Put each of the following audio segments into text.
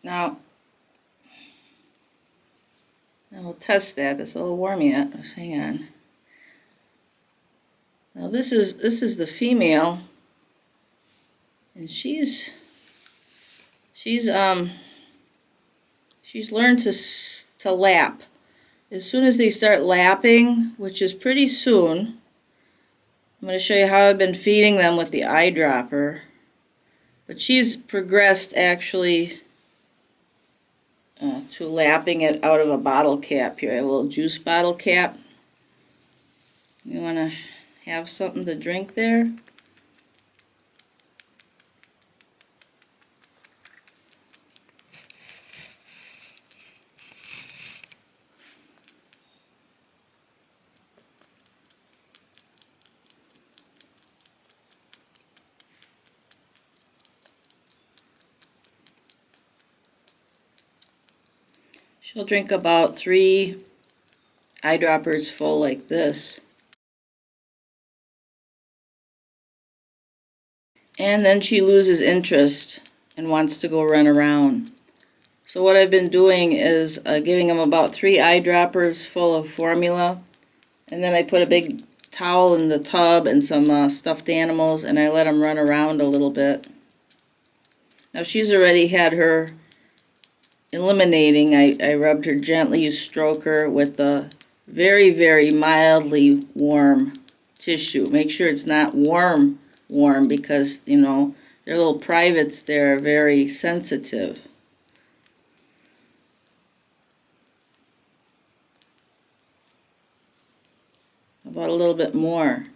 Now we'll test that. It's a little warm yet. Hang on. Now this is the female, and she's learned to lap. As soon as they start lapping, which is pretty soon, I'm going to show you how I've been feeding them with the eyedropper. But she's progressed actually to lapping it out of a bottle cap here. I have a little juice bottle cap. You want to have something to drink there? She'll drink about 3 eyedroppers full like this. And then she loses interest and wants to go run around. So what I've been doing is giving them about 3 eyedroppers full of formula, and then I put a big towel in the tub and some stuffed animals, and I let them run around a little bit. Now she's already had her eliminating. I rubbed her gently, you stroke her with a very, very mildly warm tissue. Make sure it's not warm because, you know, their little privates there are very sensitive. About a little bit more.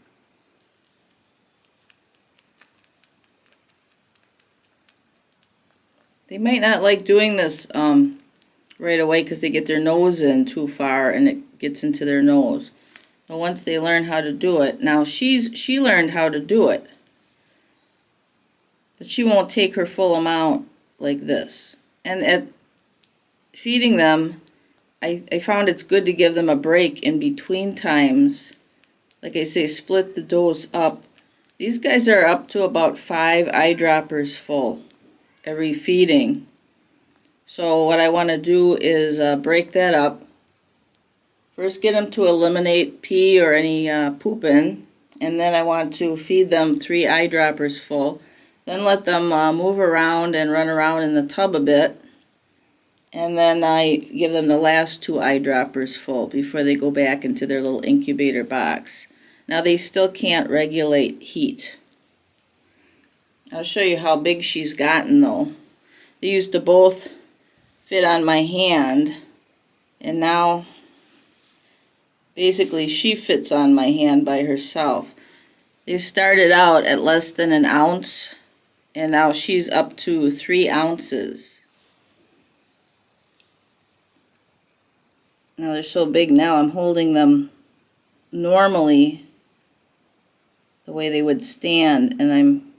They might not like doing this right away because they get their nose in too far and it gets into their nose. But once they learn how to do it, now she learned how to do it. But she won't take her full amount like this. And at feeding them, I found it's good to give them a break in between times. Like I say, split the dose up. These guys are up to about 5 eyedroppers full every feeding. So what I want to do is break that up. First get them to eliminate pee or any pooping, and then I want to feed them 3 eyedroppers full. Then let them move around and run around in the tub a bit, and then I give them the last 2 eyedroppers full before they go back into their little incubator box. Now they still can't regulate heat. I'll show you how big she's gotten though. They used to both fit on my hand, and now basically she fits on my hand by herself. They started out at less than an ounce, and now she's up to 3 ounces. Now they're so big now, I'm holding them normally the way they would stand, and I'm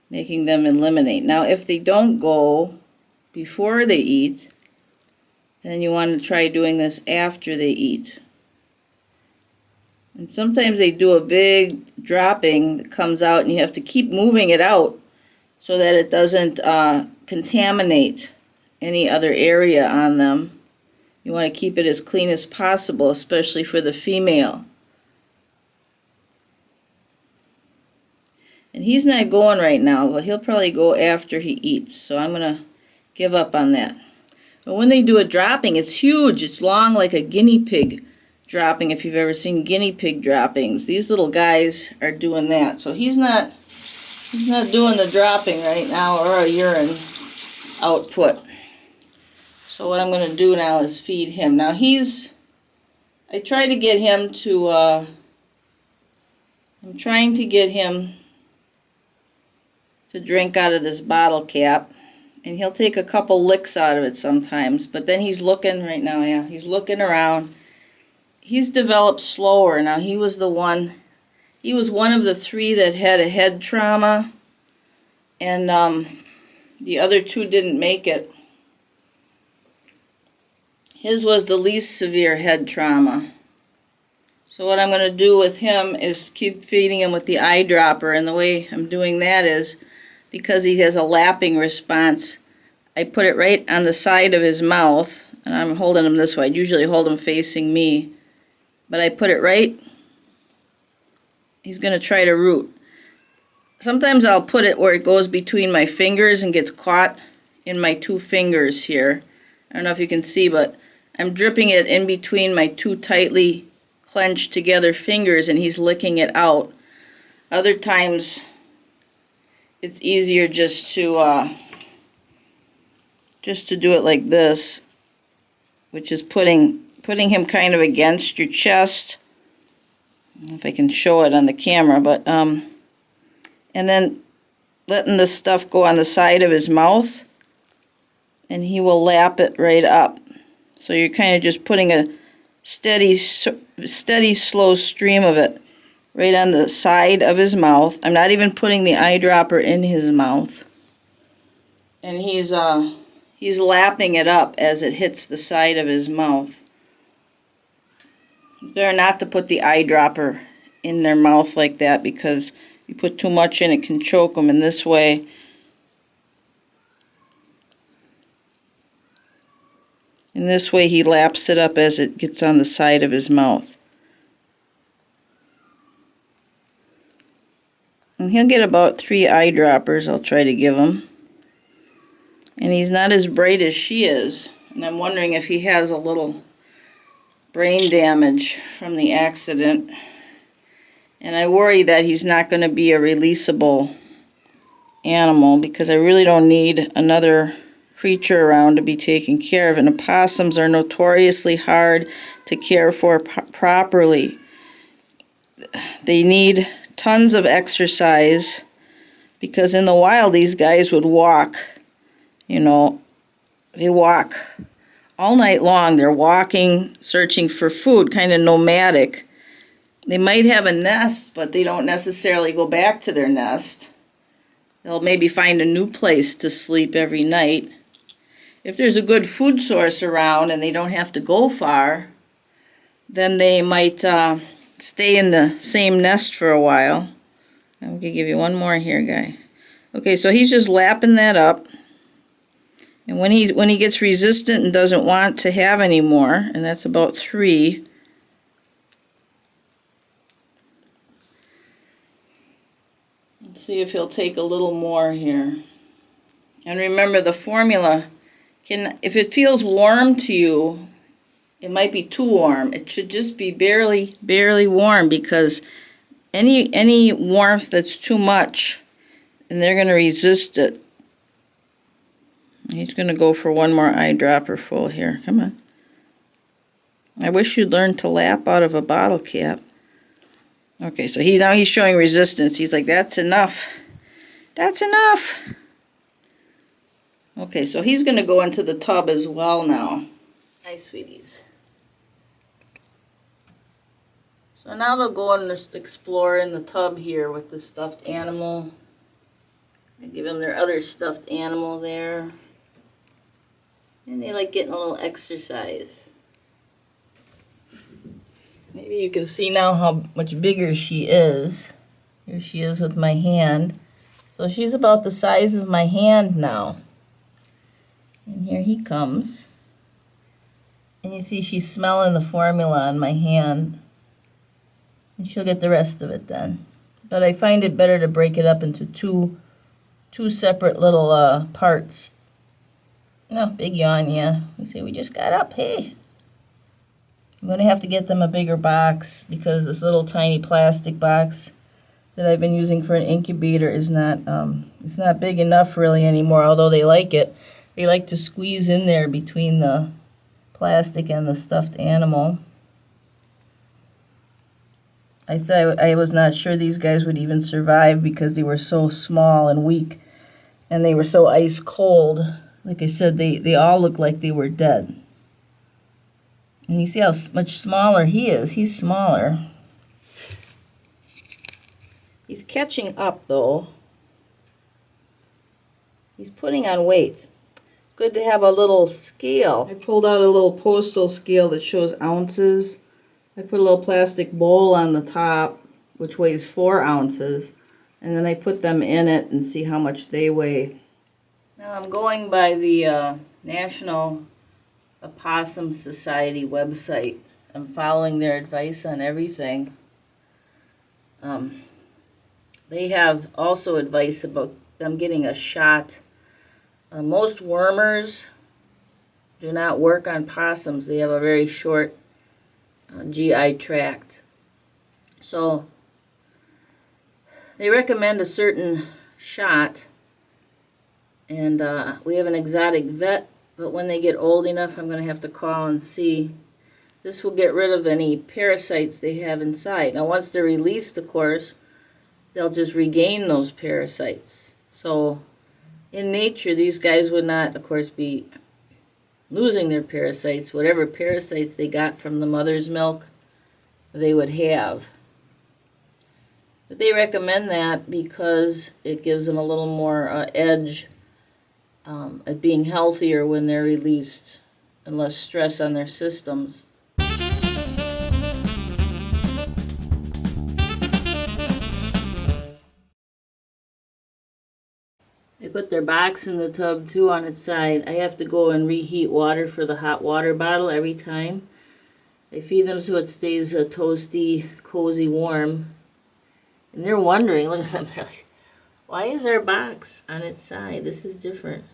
making them eliminate. Now if they don't go before they eat, then you want to try doing this after they eat. And sometimes they do a big dropping that comes out, and you have to keep moving it out so that it doesn't contaminate any other area on them. You want to keep it as clean as possible, especially for the female. And he's not going right now, but he'll probably go after he eats, so I'm going to give up on that. But when they do a dropping, it's huge. It's long like a guinea pig dropping, if you've ever seen guinea pig droppings. These little guys are doing that. So he's not doing the dropping right now or a urine output. So what I'm going to do now is feed him. Now I try to get him to, I'm trying to get him to drink out of this bottle cap. And he'll take a couple licks out of it sometimes. But then he's looking right now, yeah, he's looking around. He's developed slower. Now he was one of the 3 that had a head trauma. And the other 2 didn't make it. His was the least severe head trauma. So what I'm going to do with him is keep feeding him with the eyedropper. And the way I'm doing that is, because he has a lapping response, I put it right on the side of his mouth, and I'm holding him this way. I'd usually hold him facing me, but I put it right. He's going to try to root. Sometimes I'll put it where it goes between my fingers and gets caught in my two fingers here. I don't know if you can see, but I'm dripping it in between my two tightly clenched together fingers, and he's licking it out. Other times it's easier just to do it like this, which is putting him kind of against your chest. I don't know if I can show it on the camera, but and then letting the stuff go on the side of his mouth, and he will lap it right up. So you're kind of just putting a steady, slow stream of it right on the side of his mouth. I'm not even putting the eyedropper in his mouth. And he's lapping it up as it hits the side of his mouth. It's better not to put the eyedropper in their mouth like that, because if you put too much in, it can choke them. In this way, he laps it up as it gets on the side of his mouth. And he'll get about 3 eyedroppers I'll try to give him. And he's not as bright as she is. And I'm wondering if he has a little brain damage from the accident. And I worry that he's not going to be a releasable animal, because I really don't need another creature around to be taken care of. And opossums are notoriously hard to care for properly. They need tons of exercise, because in the wild these guys would walk. They walk all night long. They're walking, searching for food, kind of nomadic. They might have a nest, but they don't necessarily go back to their nest. They'll maybe find a new place to sleep every night. If there's a good food source around and they don't have to go far, then they might stay in the same nest for a while. I'm going to give you one more here, guy. Okay, so he's just lapping that up. And when he gets resistant and doesn't want to have any more, and that's about 3, let's see if he'll take a little more here. And remember, the formula if it feels warm to you, it might be too warm. It should just be barely warm, because any warmth that's too much, and they're going to resist it. He's going to go for one more eyedropper full here. Come on. I wish you'd learn to lap out of a bottle cap. Okay, so now he's showing resistance. He's like, that's enough. That's enough. Okay, so he's going to go into the tub as well now. Hi, sweeties. So now they'll go and just explore in the tub here with the stuffed animal. I give them their other stuffed animal there. And they like getting a little exercise. Maybe you can see now how much bigger she is. Here she is with my hand. So she's about the size of my hand now. And here he comes. And you see she's smelling the formula on my hand. And she'll get the rest of it then. But I find it better to break it up into two separate little parts. No, big yawn, yeah. We say, we just got up, hey. I'm going to have to get them a bigger box, because this little tiny plastic box that I've been using for an incubator is not, it's not big enough really anymore, although they like it. They like to squeeze in there between the plastic and the stuffed animal. I said I was not sure these guys would even survive, because they were so small and weak, and they were so ice cold. Like I said, they all looked like they were dead. And you see how much smaller he is. He's smaller. He's catching up, though. He's putting on weight. Good to have a little scale. I pulled out a little postal scale that shows ounces. I put a little plastic bowl on the top, which weighs 4 ounces. And then I put them in it and see how much they weigh. Now I'm going by the National Opossum Society website. I'm following their advice on everything. They have also advice about them getting a shot. Most wormers do not work on possums. They have a very short GI tract. So they recommend a certain shot, and we have an exotic vet, but when they get old enough, I'm going to have to call and see. This will get rid of any parasites they have inside. Now, once they're released, of course, they'll just regain those parasites. So in nature, these guys would not, of course, be losing their parasites. Whatever parasites they got from the mother's milk, they would have. But they recommend that because it gives them a little more edge at being healthier when they're released and less stress on their systems. They put their box in the tub too on its side. I have to go and reheat water for the hot water bottle every time. I feed them so it stays toasty, cozy, warm. And they're wondering, look at them, they're like, why is our box on its side? This is different.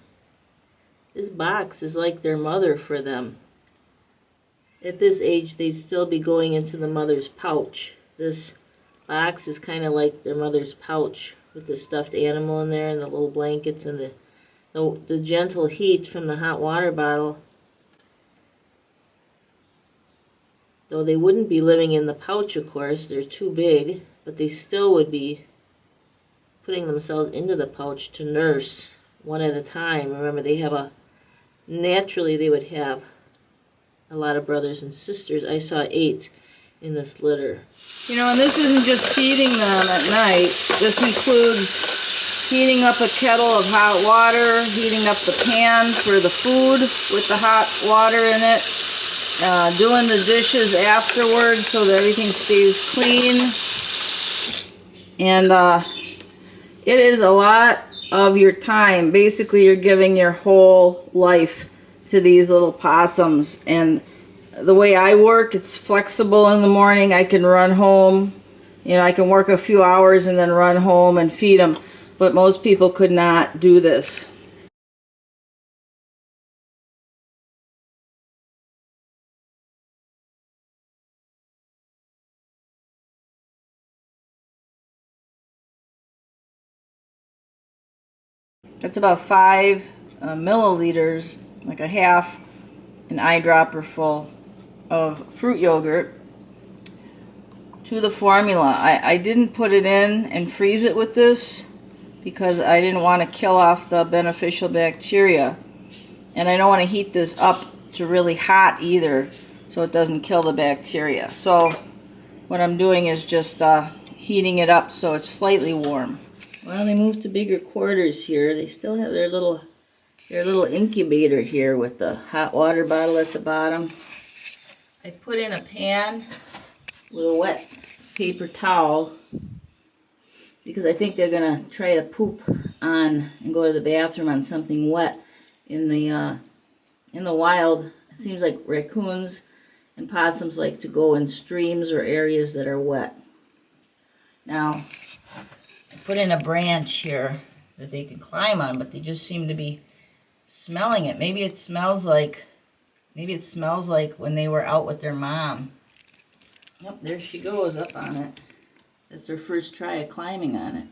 This box is like their mother for them. At this age, they'd still be going into the mother's pouch. This box is kind of like their mother's pouch with the stuffed animal in there and the little blankets and the gentle heat from the hot water bottle. Though they wouldn't be living in the pouch, of course, they're too big, but they still would be putting themselves into the pouch to nurse one at a time. Remember, naturally they would have a lot of brothers and sisters. I saw 8 in this litter. You know, and this isn't just feeding them at night. This includes heating up a kettle of hot water, heating up the pan for the food with the hot water in it, doing the dishes afterwards so that everything stays clean. And it is a lot of your time. Basically, you're giving your whole life to these little possums. And the way I work, it's flexible in the morning. I can run home. You know, I can work a few hours and then run home and feed them. But most people could not do this. It's about 5 milliliters, like a half an eyedropper full of fruit yogurt to the formula. I didn't put it in and freeze it with this because I didn't want to kill off the beneficial bacteria. And I don't want to heat this up to really hot either so it doesn't kill the bacteria. So what I'm doing is just heating it up so it's slightly warm. Well, they moved to bigger quarters here. They still have their little incubator here with the hot water bottle at the bottom. I put in a pan with a wet paper towel because I think they're gonna try to poop on and go to the bathroom on something wet. In the wild, it seems like raccoons and possums like to go in streams or areas that are wet. Now, I put in a branch here that they can climb on, but they just seem to be smelling it. Maybe it smells like when they were out with their mom. Yep, there she goes up on it. That's their first try at climbing on it.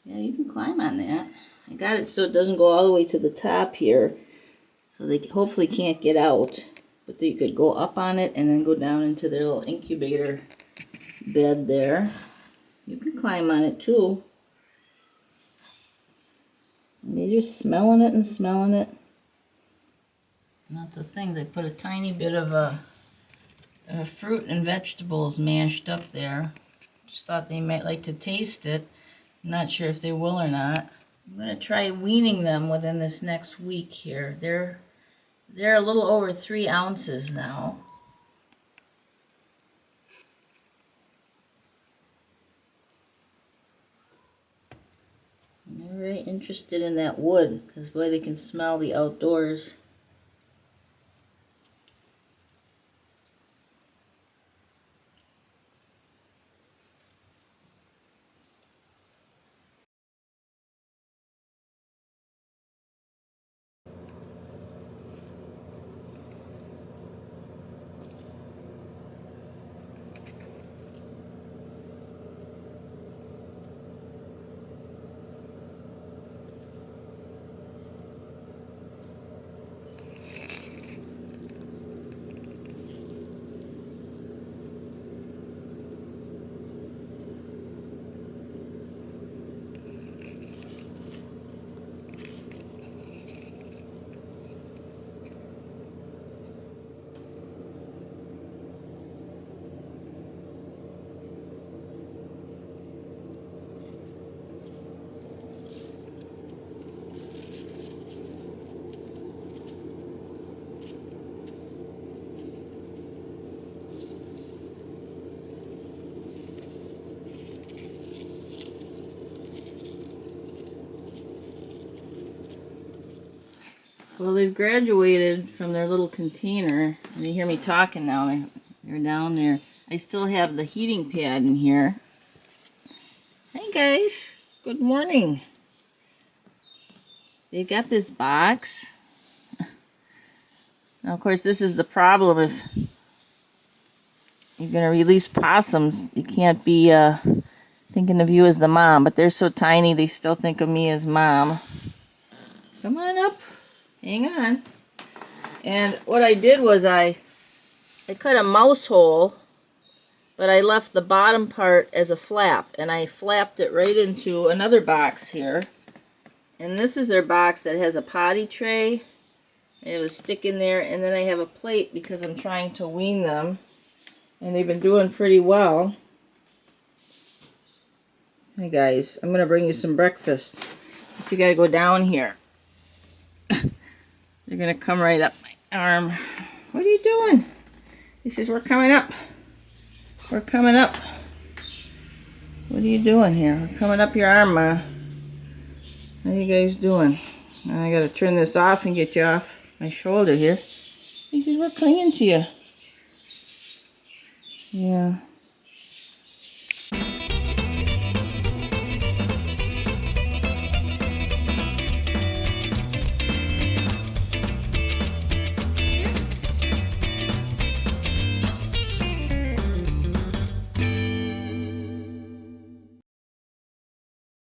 Yeah, you can climb on that. I got it so it doesn't go all the way to the top here. So they hopefully can't get out. But you could go up on it and then go down into their little incubator bed there. You can climb on it too. And they're just smelling it and smelling it. And that's the thing, they put a tiny bit of fruit and vegetables mashed up there. Just thought they might like to taste it. I'm not sure if they will or not. I'm going to try weaning them within this next week here. They're a little over 3 ounces now. They're very interested in that wood, because boy, they can smell the outdoors. Well, they've graduated from their little container. You hear me talking now. They're down there. I still have the heating pad in here. Hey guys, good morning. They got this box. Now, of course, this is the problem. If you're going to release possums, you can't be thinking of you as the mom. But they're so tiny, they still think of me as mom. Come on up. Hang on. And what I did was I cut a mouse hole, but I left the bottom part as a flap, and I flapped it right into another box here. And this is their box that has a potty tray. I have a stick in there, and then I have a plate because I'm trying to wean them. And they've been doing pretty well. Hey guys, I'm going to bring you some breakfast. But you got to go down here. They're going to come right up my arm. What are you doing? He says, we're coming up. We're coming up. What are you doing here? We're coming up your arm, Ma. What are you guys doing? I got to turn this off and get you off my shoulder here. He says, we're clinging to you. Yeah.